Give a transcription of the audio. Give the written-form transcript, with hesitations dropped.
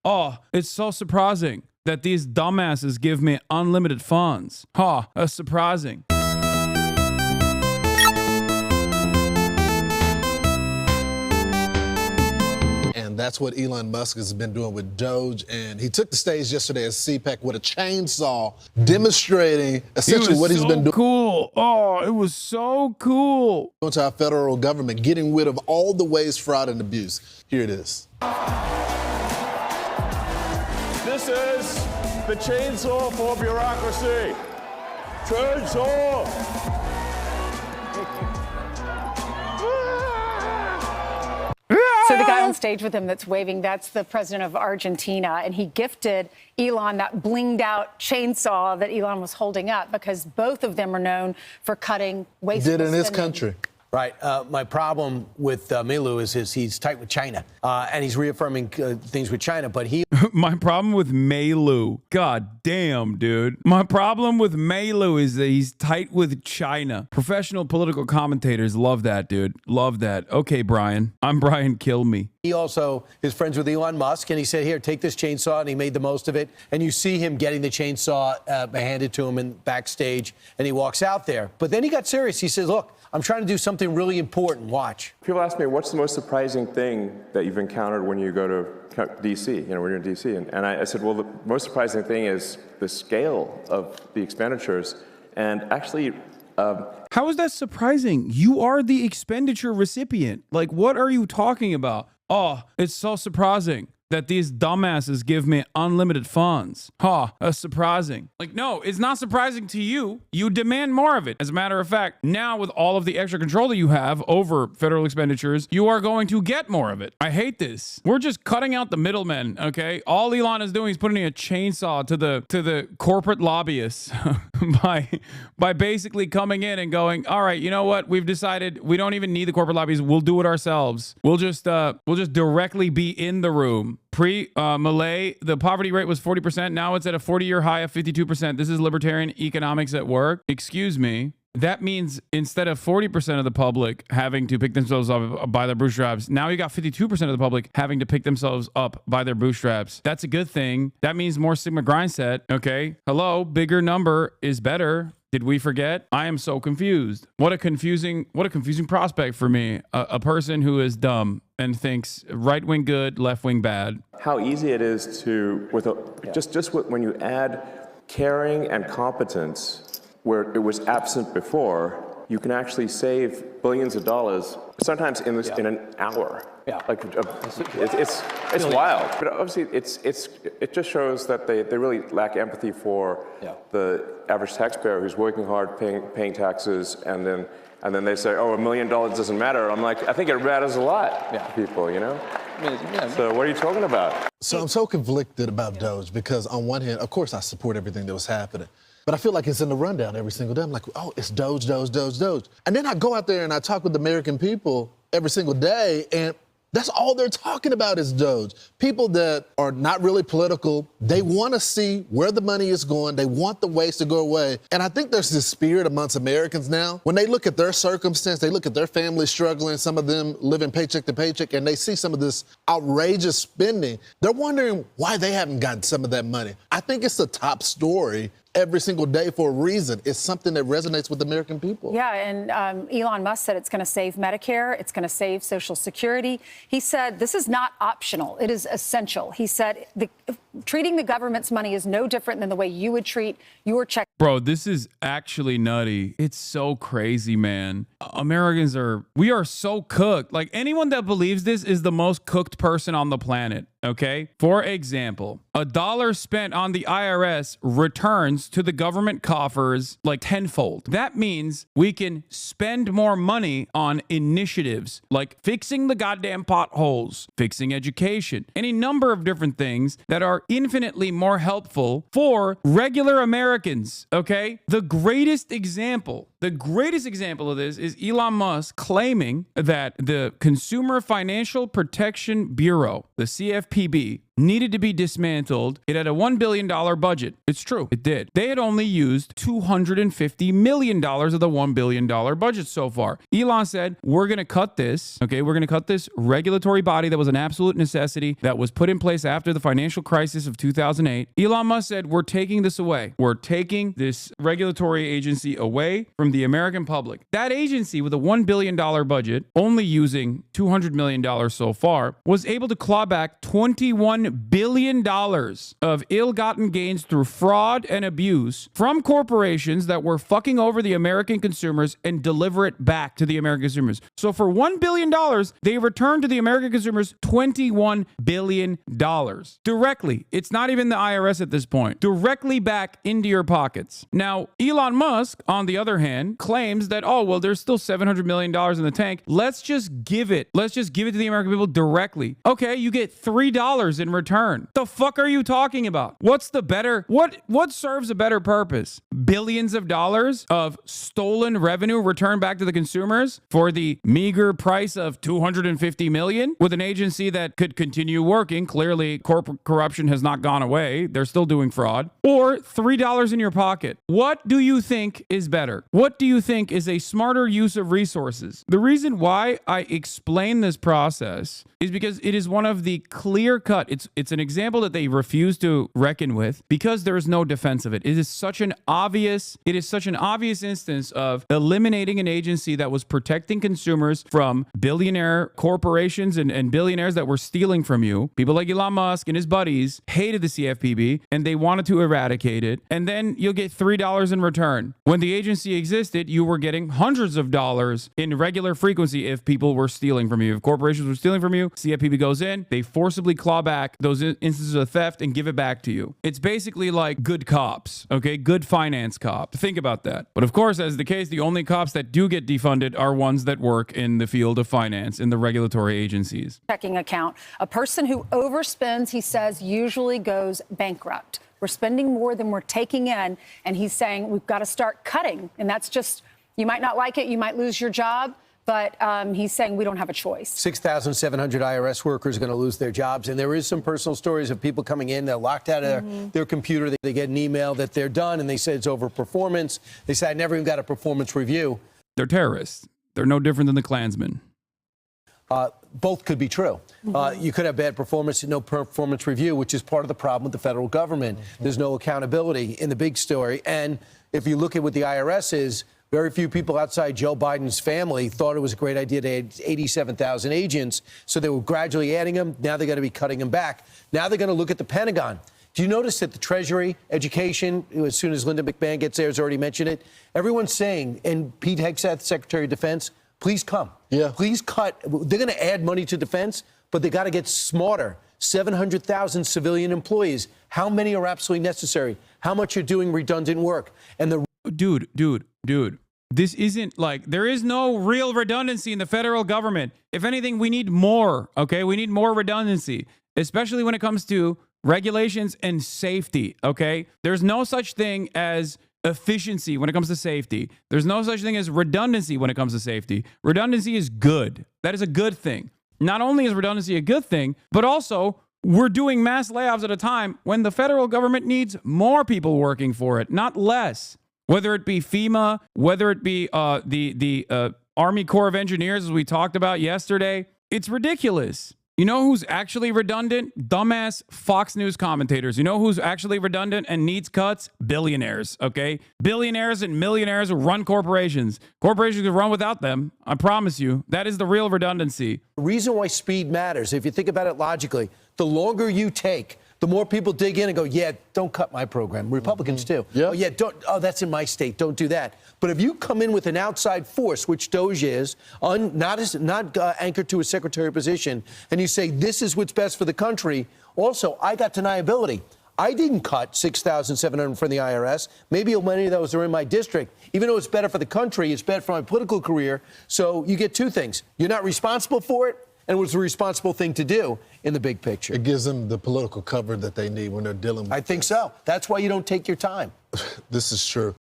Oh, it's so surprising that these dumbasses give me unlimited funds. That's surprising. And that's what Elon Musk has been doing with Doge. And he took the stage yesterday at CPAC with a chainsaw, demonstrating essentially what he's been doing. Cool. Oh, it was so cool. To our federal government, getting rid of all the waste, fraud, and abuse. Here it is. This is the chainsaw for bureaucracy. Chainsaw! So the guy on stage with him that's waving, that's the president of Argentina, and he gifted Elon that blinged out chainsaw that Elon was holding up because both of them are known for cutting wasteful Did in his spending. country. Right. My problem with Milei is he's tight with China, and he's reaffirming things with China. But he. My problem with Milei, god damn, dude. My problem with Milei is that he's tight with China. Professional political commentators love that, dude. Love that. Okay, Brian. I'm Brian. Kill me. He also is friends with Elon Musk, and he said, here, take this chainsaw, and he made the most of it. And you see him getting the chainsaw handed to him in backstage, and he walks out there. But then he got serious. He says, look, I'm trying to do something really important. Watch. People ask me, what's the most surprising thing that you've encountered when you go to D.C., when you're in D.C.? And I said, well, the most surprising thing is the scale of the expenditures. And actually, how is that surprising? You are the expenditure recipient. Like, what are you talking about? Oh, it's so surprising that these dumbasses give me unlimited funds. That's surprising. Like, no, it's not surprising to you. You demand more of it. As a matter of fact, now with all of the extra control that you have over federal expenditures, you are going to get more of it. I hate this. We're just cutting out the middlemen, okay? All Elon is doing is putting a chainsaw to the corporate lobbyists by basically coming in and going, all right, you know what? We've decided we don't even need the corporate lobbyists. We'll do it ourselves. We'll just directly be in the room. Pre-Milei, the poverty rate was 40%. Now it's at a 40-year high of 52%. This is libertarian economics at work. Excuse me. That means instead of 40% of the public having to pick themselves up by their bootstraps, now you got 52% of the public having to pick themselves up by their bootstraps. That's a good thing. That means more Sigma grind set. Okay. Hello. Bigger number is better. Did we forget? I am so confused. What a confusing prospect for me. A person who is dumb and thinks right wing good, left wing bad. how easy it is to, when you add caring and competence where it was absent before, you can actually save billions of dollars, sometimes in an hour. Yeah. Like it's wild. But obviously it just shows that they really lack empathy for the average taxpayer who's working hard, paying taxes, and then they say, oh, $1 million doesn't matter. I'm like, I think it matters a lot to people, you know? So what are you talking about? So I'm so conflicted about Doge because on one hand, of course I support everything that was happening. But I feel like it's in the rundown every single day. I'm like, oh, it's Doge, Doge, Doge, Doge. And then I go out there and I talk with the American people every single day, and that's all they're talking about is Doge. People that are not really political, they want to see where the money is going. They want the waste to go away. And I think there's this spirit amongst Americans now. When they look at their circumstance, they look at their family struggling, some of them living paycheck to paycheck, and they see some of this outrageous spending. They're wondering why they haven't gotten some of that money. I think it's the top story every single day for a reason. It's something that resonates with American people. Yeah, and Elon Musk said it's going to save Medicare. It's going to save Social Security. He said this is not optional. It is essential. He said treating the government's money is no different than the way you would treat your check. Bro, this is actually nutty. It's so crazy, man. Americans we are so cooked. Like, anyone that believes this is the most cooked person on the planet. Okay. For example, $1 spent on the IRS returns to the government coffers like tenfold. That means we can spend more money on initiatives like fixing the goddamn potholes, fixing education, any number of different things that are infinitely more helpful for regular Americans. Okay. The greatest example of this is Elon Musk claiming that the Consumer Financial Protection Bureau, the CFPB, needed to be dismantled. It had a $1 billion budget. It's true. It did. They had only used $250 million of the $1 billion budget so far. Elon said, we're going to cut this. Okay, we're going to cut this regulatory body that was an absolute necessity that was put in place after the financial crisis of 2008. Elon Musk said, we're taking this away. We're taking this regulatory agency away from the American public. That agency with a $1 billion budget, only using $200 million so far, was able to claw back $21 billion of ill-gotten gains through fraud and abuse from corporations that were fucking over the American consumers and deliver it back to the American consumers. So for $1 billion, they returned to the American consumers $21 billion directly. It's not even the IRS at this point. Directly back into your pockets. Now, Elon Musk, on the other hand, claims that, oh, well, there's still $700 million in the tank. Let's just give it to the American people directly. Okay, you get $3 in return. The fuck are you talking about? What's the better, what serves a better purpose? Billions of dollars of stolen revenue returned back to the consumers for the meager price of $250 million with an agency that could continue working. Clearly, corporate corruption has not gone away. They're still doing fraud. Or $3 in your pocket. What do you think is better? What do you think is a smarter use of resources? The reason why I explain this process is because it is one of the clear-cut, it's an example that they refuse to reckon with because there is no defense of it. It is such an obvious instance of eliminating an agency that was protecting consumers from billionaire corporations and billionaires that were stealing from you. People like Elon Musk and his buddies hated the CFPB and they wanted to eradicate it. And then you'll get $3 in return. When the agency existed, you were getting hundreds of dollars in regular frequency if people were stealing from you. If corporations were stealing from you, CFPB goes in, they forcibly claw back those instances of theft and give it back to you. It's basically like good cops, okay? Good finance cop. Think about that. But of course, as the case, the only cops that do get defunded are ones that work in the field of finance, in the regulatory agencies. Checking account. A person who overspends, he says, usually goes bankrupt. We're spending more than we're taking in, and he's saying we've got to start cutting. And that's just, you might not like it, you might lose your job, but he's saying we don't have a choice. 6,700 IRS workers are going to lose their jobs. And there is some personal stories of people coming in, they're locked out of their computer. They get an email that they're done, and they say it's over performance. They say, I never even got a performance review. They're terrorists. They're no different than the Klansmen. Both could be true. You could have bad performance and no performance review, which is part of the problem with the federal government. There's no accountability in the big story. And if you look at what the IRS is, very few people outside Joe Biden's family thought it was a great idea to add 87,000 agents. So they were gradually adding them. Now they're going to be cutting them back. Now they're going to look at the Pentagon. Do you notice that the Treasury, Education, as soon as Linda McMahon gets there, has already mentioned it, everyone's saying, and Pete Hegseth, Secretary of Defense, please come. Yeah. Please cut. They're going to add money to defense, but they got to get smarter. 700,000 civilian employees. How many are absolutely necessary? How much are doing redundant work? And the Dude. This isn't like, there is no real redundancy in the federal government. If anything, we need more, okay? We need more redundancy, especially when it comes to regulations and safety, okay? There's no such thing as efficiency when it comes to safety. There's no such thing as redundancy when it comes to safety. Redundancy is good. That is a good thing. Not only is redundancy a good thing, but also we're doing mass layoffs at a time when the federal government needs more people working for it, not less. Whether it be FEMA, whether it be the Army Corps of Engineers, as we talked about yesterday, it's ridiculous. You know who's actually redundant? Dumbass Fox News commentators. You know who's actually redundant and needs cuts? Billionaires, okay? Billionaires and millionaires who run corporations. Corporations can run without them. I promise you. That is the real redundancy. The reason why speed matters, if you think about it logically, the longer you take, the more people dig in and go, yeah, don't cut my program. Republicans too. Yeah. Oh, yeah, that's in my state. Don't do that. But if you come in with an outside force, which Doge is, not anchored to a secretary position, and you say, this is what's best for the country. Also, I got deniability. I didn't cut 6,700 from the IRS. Maybe many of those are in my district. Even though it's better for the country, it's better for my political career. So you get two things. You're not responsible for it, and it was the responsible thing to do in the big picture. It gives them the political cover that they need when they're dealing with I think so. That's why you don't take your time. This is true.